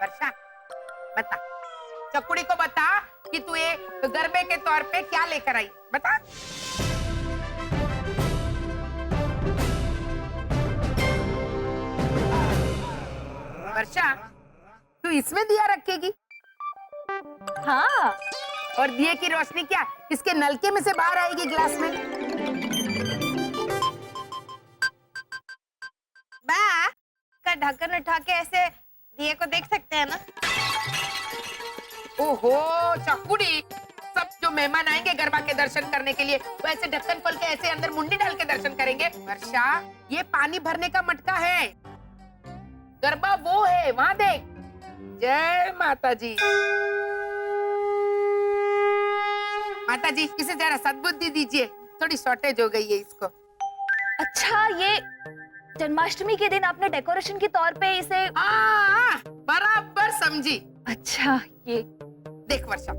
वर्षा बता, चकुड़ी को बता कि तू ये गरबे के तौर पे क्या लेकर आई, बता। वर्षा, तू इसमें दिया रखेगी? हाँ। और दिए की रोशनी क्या इसके नलके में से बाहर आएगी ग्लास में? बा का ढक्कन उठा के ऐसे दिए को देख सकते हैं ना? ओहो चकुड़ी, सब जो मेहमान आएंगे गरबा के दर्शन करने के लिए वो ऐसे ढक्कन खोल के ऐसे अंदर मुंडी डाल के दर्शन करेंगे? वर्षा, ये पानी भरने का मटका है, गरबा वो है, वहां देख। जय माता जी। माता जी, इसे जरा सद्बुद्धि दीजिए, थोड़ी शॉर्टेज हो गई है इसको। अच्छा, ये जन्माष्टमी के दिन आपने डेकोरेशन के तौर पे इसे बराबर समझी। अच्छा, ये देख वर्षा,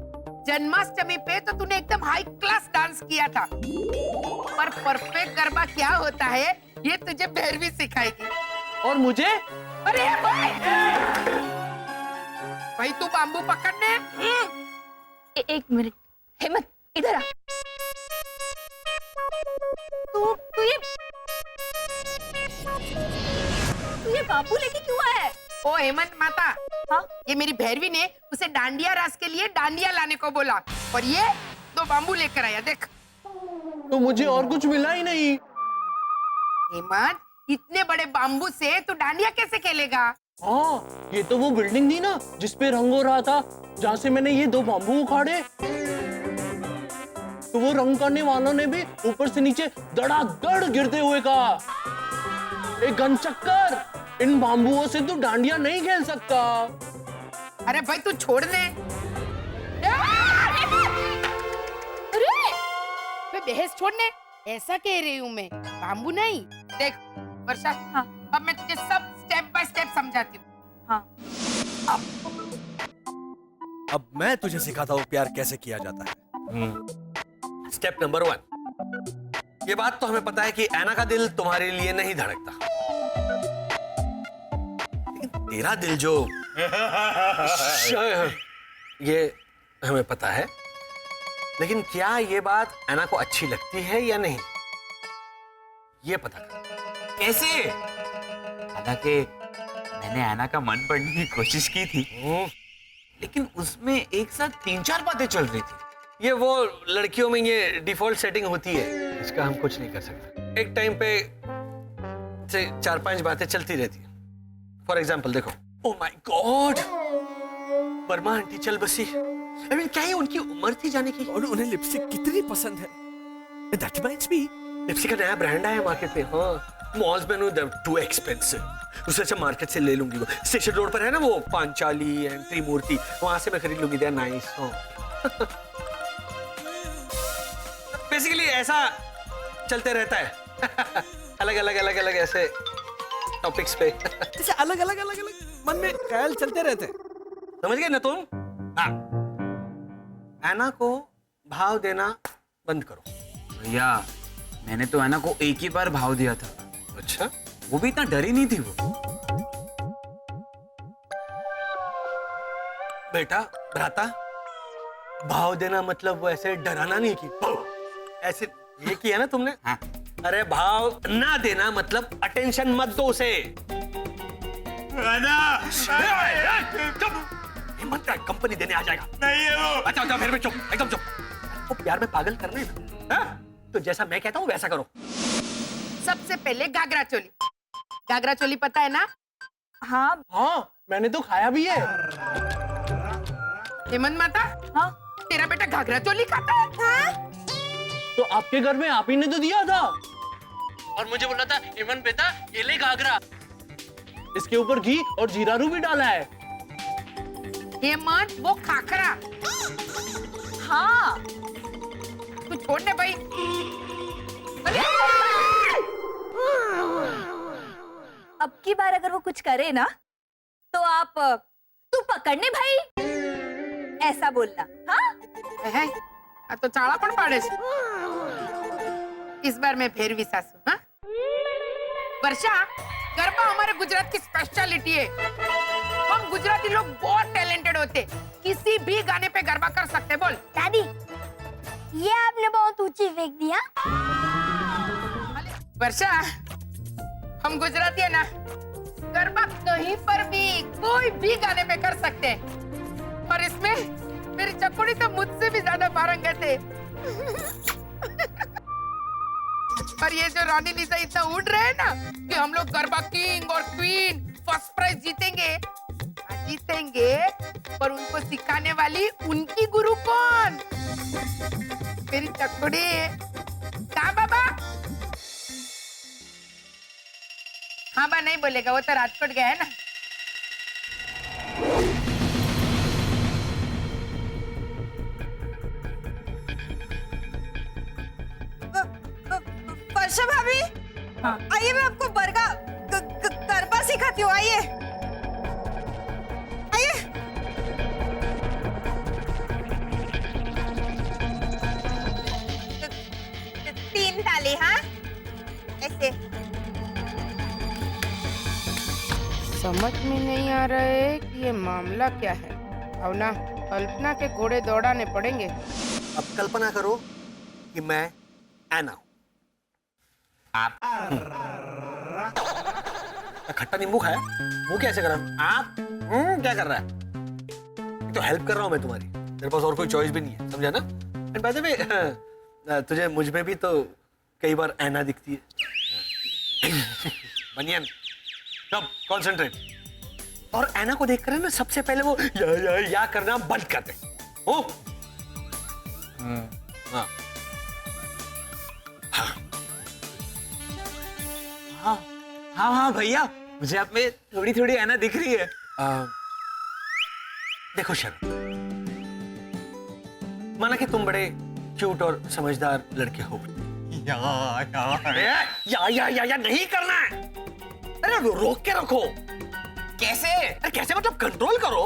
जन्माष्टमी पे तो तूने एकदम हाई क्लास डांस किया था, पर परफेक्ट गरबा क्या होता है ये तुझे भैरवी सिखाएगी। और मुझे? अरे भाई तू बाम्बू पकड़ने। एक मिनट, हेमंत इधर आ। तू ये बाबू लेके क्यों आया है? ओ हेमंत माता, हाँ? ये मेरी भैरवी ने उसे डांडिया रास के लिए डांडिया लाने को बोला और ये 2 बाम्बू लेकर आया, देख। तो मुझे और कुछ मिला ही नहीं। हेमंत, इतने बड़े बाम्बू से तू डांडिया कैसे खेलेगा? हाँ, ये तो वो बिल्डिंग थी ना जिसपे रंग हो रहा था, जहाँ से मैंने ये 2 बाम्बू उखाड़े। तो वो रंग करने वालों ने भी ऊपर से नीचे धड़ाधड़ गिरते हुए कहा, एक गन चक्कर, इन बाम्बुओं से तू डांडिया नहीं खेल सकता। अरे भाई तू छोड़ दे। अरे बहस छोड़ने, ऐसा कह रही हूँ मैं, बाम्बू नहीं। देख वर्षा, हाँ। अब मैं तुझे सब स्टेप बाय स्टेप समझाती हूँ। हाँ। अब मैं तुझे सिखाता हूँ प्यार कैसे किया जाता है। स्टेप नंबर 1, ये बात तो हमें पता है कि ऐना का दिल तुम्हारे लिए नहीं धड़कता, लेकिन तेरा दिल जो ये हमें पता है। लेकिन क्या ये बात ऐना को अच्छी लगती है या नहीं, ये पता कर। कैसे? हालांकि मैंने ऐना का मन पढ़ने की कोशिश की थी, लेकिन उसमें एक साथ 3-4 बातें चल रही थी। ये वो लड़कियों में ये डिफॉल्ट सेटिंग होती है, इसका हम कुछ नहीं कर सकते। एक टाइम पे से 4-5 बातें चलती रहती है। फॉर एग्जाम्पल देखो, oh my God, Verma aunty चल बसी। I mean, क्या ये उनकी उम्र थी जाने की? और उन्हें लिपस्टिक कितनी पसंद है। That reminds me, लिपस्टिक का नया ब्रांड आया मार्केट पे। हाँ, मॉल्स में टू एक्सपेंसिव, उससे अच्छा मार्केट से ले लूंगी। वो स्टेशन रोड पर है ना वो पांचाली एंड त्रिमूर्ति, वहां से मैं खरीद लूंगी। They are nice. बेसिकली ऐसा चलते रहता है अलग अलग ऐसे टॉपिक्स पे। जैसे अलग अलग मन में ख्याल चलते रहते हैं। समझ गए ना तुम? हाँ, ऐना को भाव देना बंद करो। भैया, मैंने तो ऐना को एक ही बार भाव दिया था। अच्छा, वो भी इतना डरी नहीं थी वो। बेटा भ्राता, भाव देना मतलब वो ऐसे डराना नहीं की ऐसे ये किया ना तुमने। हाँ। अरे भाव ना देना मतलब अटेंशन मत दो उसे। हिम्मत का कंपनी देने आ जाएगा। नहीं है वो। अच्छा फिर भी चुप, एकदम चुप। वो प्यार में पागल करना है ना, हाँ? तो जैसा मैं कहता हूँ वैसा करो। सबसे पहले घाघरा चोली। घाघरा चोली पता है ना? हाँ। हाँ, मैंने तो खाया भी है। हेमंत माता, हाँ? तेरा बेटा घाघरा चोली खाता है? हाँ? तो आपके घर में आप ही ने तो दिया था और मुझे बोला था, हेमंत बेटा ये ले घाघरा, इसके ऊपर घी और जीरा रू भी डाला है। हेमंत, वो खाखरा। हाँ। तू छोड़ दे भाई। अब की बार अगर वो कुछ करे ना तो आप तू पकड़ने भाई ऐसा बोलना। हाँ? है? तो चाड़ा पण पाड़े छे। इस बार मैं भैरवी सासू। हाँ? वर्षा, गरबा हमारे गुजरात की स्पेशलिटी है। हम गुजराती लोग बहुत टैलेंटेड होते, किसी भी गाने पे गरबा कर सकते। बोल दादी, ये आपने बहुत ऊंची फेंक दिया। वर्षा, हम गुजराती है ना, गरबा कहीं पर भी कोई भी गाने पे कर सकते हैं। और इसमें मेरी चकोड़ी तो मुझसे भी ज्यादा पारंगत है। और ये जो रानी लीजा इतना उड़ रहे हैं ना कि हम लोग गरबा किंग और क्वीन फर्स्ट प्राइज जीतेंगे। जीतेंगे, पर उनको सिखाने वाली उनकी गुरु कौन? मेरी चकोड़ी। कहा बाबा? हाँ बा नहीं बोलेगा, वो तो राजकोट गया है ना। वर्षा भाभी, आइए मैं आपको गरबा सिखाती हूँ। आइए आइए। तीन ताली, हाँ ऐसे। समझ में नहीं आ रहा है कि ये मामला क्या है। भावना, कल्पना के घोड़े दौड़ाने पड़ेंगे। अब कल्पना करो कि मैं एना हूं। आप खट्टा नींबू खाया? मुंह कैसे कर रहा है? आप क्या कर रहा है? तो हेल्प कर रहा हूं मैं तुम्हारी। मेरे पास और कोई चॉइस भी नहीं है, समझा ना? एंड बाय द वे, तुझे मुझ में भी तो कई बार ऐना दिखती है। बनियन, चुप, कंसंट्रेट। और ऐना को देखकर ना सबसे पहले वो या करना बंद कर दे। ओ, हाँ, हाँ हाँ हाँ भैया, मुझे आप में थोड़ी थोड़ी ऐना दिख रही है। देखो शरण, माना कि तुम बड़े क्यूट और समझदार लड़के हो। या नहीं करना है। अरे रोक के रखो। कैसे? अरे कैसे मतलब कंट्रोल करो।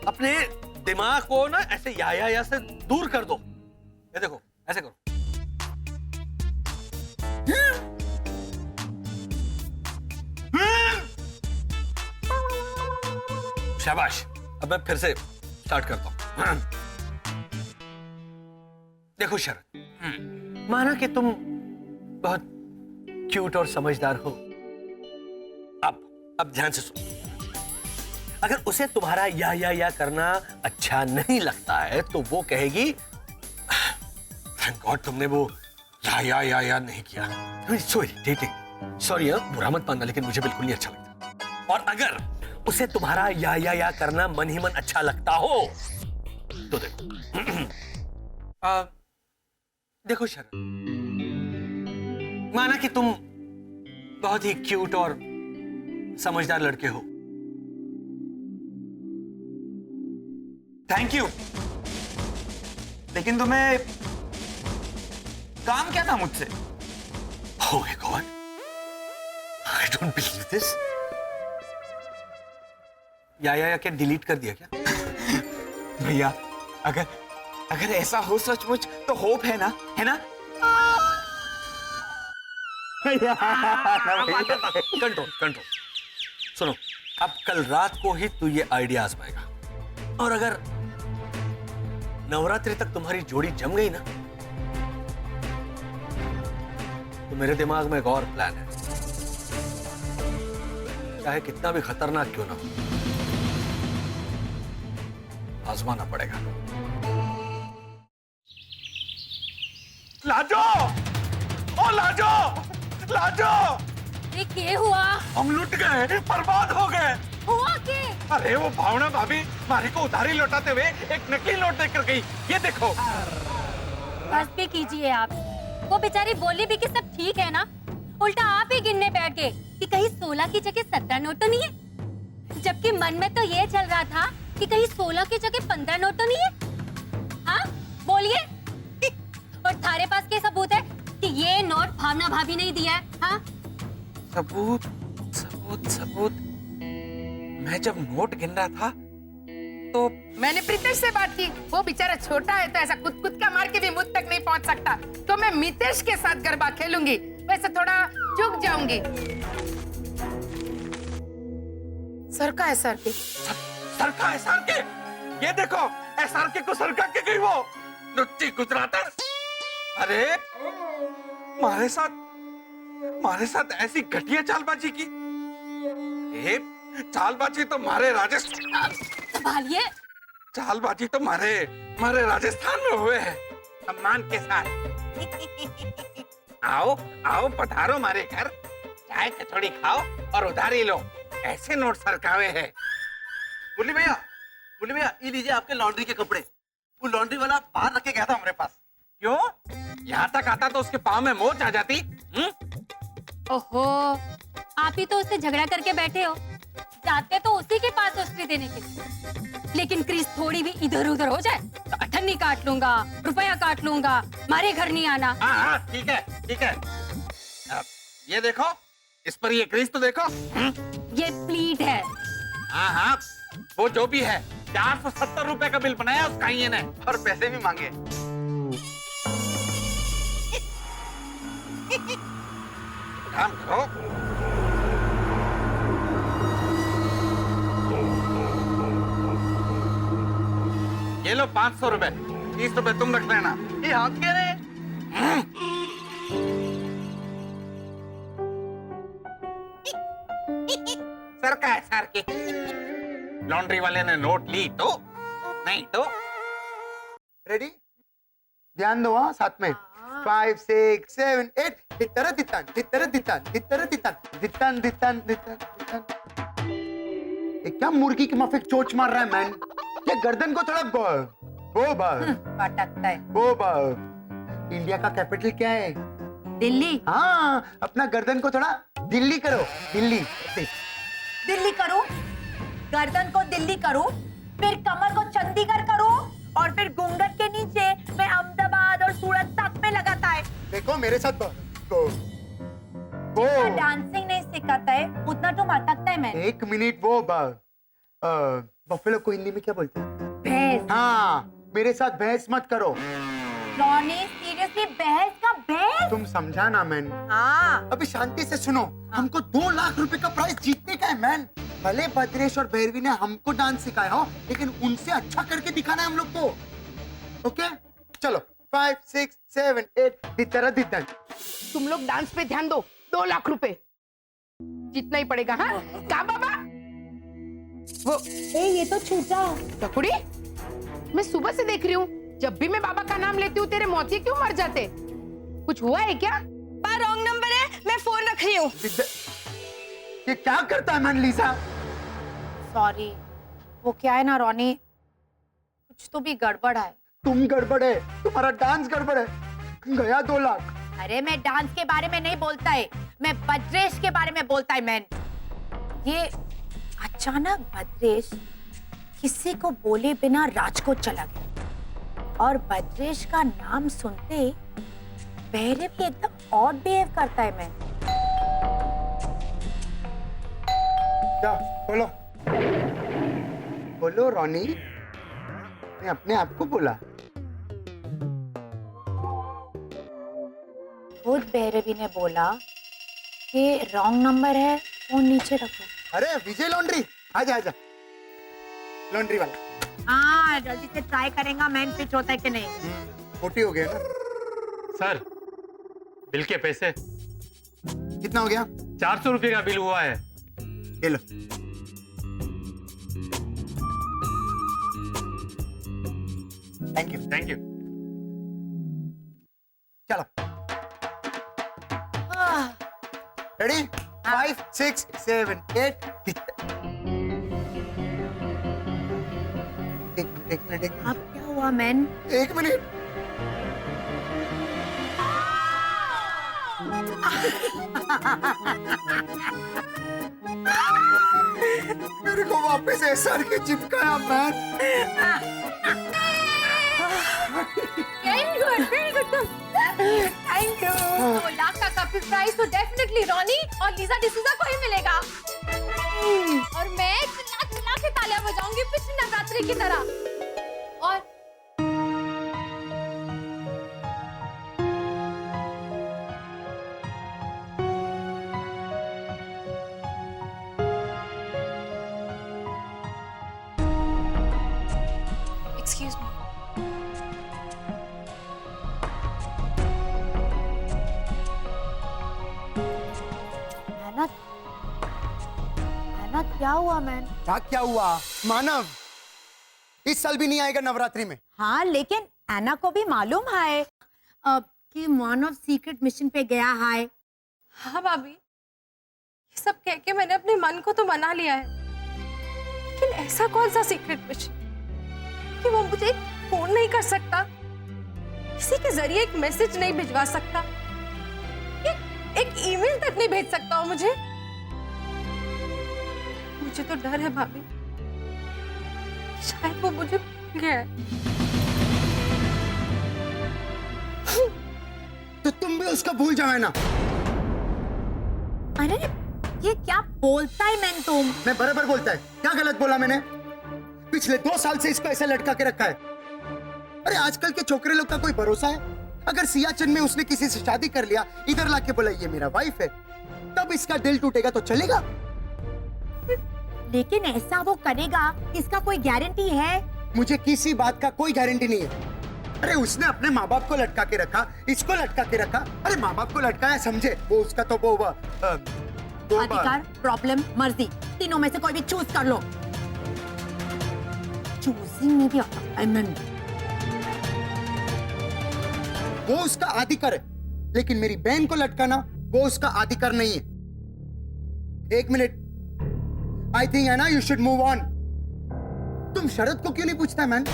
अपने दिमाग को ना ऐसे या से दूर कर दो। ये देखो, ऐसे करो। शाबाश। अब मैं फिर से स्टार्ट करता हूं। देखो शरण, माना कि तुम बहुत क्यूट और समझदार हो। अब ध्यान से सुनो। अगर उसे तुम्हारा या करना अच्छा नहीं लगता है तो वो कहेगी, थैंक गॉड तुमने वो या नहीं किया। So irritating. सॉरी, बुरा मत मानना, लेकिन मुझे बिल्कुल नहीं अच्छा लगता। और अगर उसे तुम्हारा या करना मन ही मन अच्छा लगता हो तो देखो। देखो शरण, माना कि तुम बहुत ही क्यूट और समझदार लड़के हो। Thank you. लेकिन तुम्हें काम क्या था मुझसे? Oh my God, I don't believe this. या क्या डिलीट कर दिया क्या? भैया, अगर ऐसा हो सचमुच तो होप है ना, है ना? कंट्रोल। सुनो, अब कल रात को ही तू ये आइडिया आजमाएगा, और अगर नवरात्रि तक तुम्हारी जोड़ी जम गई ना तो मेरे दिमाग में एक और प्लान है। चाहे कितना भी खतरनाक क्यों ना हो, आजमाना पड़ेगा। लाजो! ओ लाजो! ये क्या हुआ? हम लुट गए, बर्बाद हो गए। हुआ क्या? अरे वो भावना भाभी मारी को उधारी लौटाते हुए एक नकली नोट देकर गई। ये देखो। बस भी कीजिए आप। वो बेचारी बोली भी कि सब ठीक है ना, उल्टा आप ही गिनने बैठ गए कि कहीं 16 की जगह 17 नोट तो नहीं है, जबकि मन में तो ये चल रहा था कि कहीं 16 की जगह 15 नोट तो नहीं है। हाँ बोलिए। और थारे पास क्या सबूत है कि ये नोट भावना भाभी ने दिया है? हाँ सबूत। मैं जब नोट गिन रहा था तो मैंने प्रीतेश से बात की। वो बेचारा छोटा है तो ऐसा कुद का मार के भी मुझ तक नहीं पहुंच सकता, तो मैं मितेश के साथ गरबा खेलूंगी। वैसे थोड़ा चूक जाऊंगी। सरका है सर के। सरका SRK, ये देखो SRK को सरका के गई वो नुच्ची गुजरातर। अरे मारे साथ ऐसी घटिया चालबाजी की। चालबाजी तो मारे राजस्थान, संभालिए। चालबाजी तो मारे राजस्थान में हुए हैं सम्मान के साथ। आओ पधारो मारे घर, चाय कचौड़ी खाओ और उधारी लो। ऐसे नोट सरकावे हैं। मुरली भैया ये लीजिए आपके लॉन्ड्री के कपड़े। वो लॉन्ड्री वाला बाहर रख के गया था हमारे पास। क्यों? यहाँ तक आता तो उसके पाँव में मोच आ जाती। ओहो, आप ही तो उससे झगड़ा करके बैठे हो, जाते तो उसी के पास उस्त्री देने के लिए। लेकिन क्रीज थोड़ी भी इधर उधर हो जाए तो अठन्नी काट लूंगा, रुपया काट लूंगा, मारे घर नहीं आना। हाँ ठीक है। अब ये देखो, इस पर ये क्रीज तो देखो। ये प्लीट है। हाँ वो जो भी है, 470 रुपए का बिल बनाया उसका ये ने, और पैसे भी मांगे। काम करो। ये लो 500 रुपए, 30 रुपए तुम रख लेना। ये हाथ कह रहे हैं। सरका SRK, लॉन्ड्री वाले ने नोट ली तो नहीं तो। रेडी? ध्यान दो हाँ साथ में। 5 6 7 8 दित्तर दित्तन दित्तर दित्तन दित्तर दित्तन दित्तन दित्तन दित्तन। ये क्या मुर्गी की माफिक चोच मार रहा है मैन? ये गर्दन को थोड़ा पटकता है। इंडिया का कैपिटल क्या है? दिल्ली। हाँ, अपना गर्दन को थोड़ा दिल्ली करो। दिल्ली करूं, गर्दन को दिल्ली करूं, फिर कमर को चंडीगढ़ करूं, और फिर घूंघट के नीचे मैं अहमदाबाद और सूरत तक में लगाता है। देखो मेरे साथ जितना डांसिंग नहीं सिखाता है उतना तो मटकता है मैं। एक मिनट, वो बफेलो को हिंदी में क्या बोलते हैं? भैंस। हाँ, मेरे साथ बहस मत करो। रॉनी सीरियसली बहस का बहस? तुम समझा ना मैन? हाँ। अभी शांति से सुनो। हमको 2 लाख रुपए का प्राइज जीतने का है मैन। भले भद्रेश और भैरवी ने हमको डांस सिखाया हो, लेकिन उनसे अच्छा करके दिखाना है हम लोग को। ओके चलो 5 6 7 8 दित्तर दित्तन। तुम लोग डांस पे ध्यान दो। 2 लाख रुपए जितना ही पड़ेगा। हाँ का बाबा? वो ये तो छूटा। टकुड़ी, मैं सुबह से देख रही हूँ, जब भी मैं बाबा का नाम लेती हूँ तेरे मोती क्यों मर जाते? कुछ हुआ है क्या? रॉन्ग नंबर है, मैं फोन रख रही हूँ। ये क्या करता है मैन लीसा? सॉरी, वो क्या है ना रॉनी, कुछ तो भी गड़बड़ है। तुम गड़बड़ है, तुम्हारा डांस गड़बड़ है। गया 2 लाख। अरे मैं डांस के बारे में नहीं बोलता है, मैं भद्रेश के बारे में बोलता है मैन। ये अचानक भद्रेश किसी को बोले बिना राज को चला गया, और भद्रेश का नाम सुनते ही भैरव भी एकदम ऑड बिहेव करता है मैन। क्या? बोलो रॉनी। मैं अपने आप को बोला। खुद भैरवी ने बोला कि रॉन्ग नंबर है, फोन नीचे रखो। अरे विजय लॉन्ड्री, आजा आजा। लॉन्ड्री वाला। हाँ, जल्दी से ट्राई करेगा मैन पिच होता है कि नहीं। मोटी हो गया ना? सर, बिल के पैसे। कितना हो गया? 400 रुपए का बिल हुआ है। ये लो। Thank you. चलो रेडी? 5 6 7 8 एक मिनट। अब क्या हुआ मैन? 1 मिनट। मेरे को वापस एसआर के चिपकाया मैन। वेरी गुड तुम। Thank you. 2 लाख का कप प्राइस तो डेफिनेटली रॉनी और लीजा डिसूजा को ही मिलेगा। और मैं चिल्ला के तालियां बजाऊंगी पिछली नवरात्रि की तरह। और ऐना क्या हुआ मैन? क्या हुआ मानव? इस साल भी नहीं आएगा नवरात्रि में। हाँ लेकिन ऐना को भी मालूम है कि मानव सीक्रेट मिशन पे गया है। हाँ भाभी, ये सब कह के मैंने अपने मन को तो मना लिया है, लेकिन ऐसा कौन सा सीक्रेट मिशन कि वो मुझे फोन नहीं कर सकता, किसी के जरिए एक मैसेज नहीं भिजवा सकता, एक ईमेल तक नहीं भेज सकता हो मुझे। मुझे तो डर है भाभी, शायद वो मुझे भूल गया है। तो तुम भी उसको भूल जाओ ना। अरे ये क्या बोलता है मैन तुम? मैं बराबर बोलता है, क्या गलत बोला मैंने? पिछले 2 साल से इसको ऐसे लटका के रखा है। अरे आजकल के छोकरे लोग का कोई भरोसा है? अगर सियाचिन में उसने किसी से शादी कर लिया, इधर लाके बोला ये मेरा वाइफ है, तब इसका दिल टूटेगा तो चलेगा? लेकिन ऐसा वो करेगा इसका कोई गारंटी है? मुझे किसी बात का कोई गारंटी नहीं है। अरे उसने अपने माँ बाप को लटका के रखा, इसको लटका के रखा। अरे माँ बाप को लटकाया समझे, वो उसका तो वो अधिकार, प्रॉब्लम, मर्जी, तीनों में से कोई भी चूज कर लो। चूजिंग में भी आता है मैन। वो उसका अधिकार है, लेकिन मेरी बहन को लटकाना वो उसका अधिकार नहीं है। 1 मिनट, आई थिंक है ना, यू शुड मूव ऑन। तुम शरद को क्यों नहीं पूछता मैन?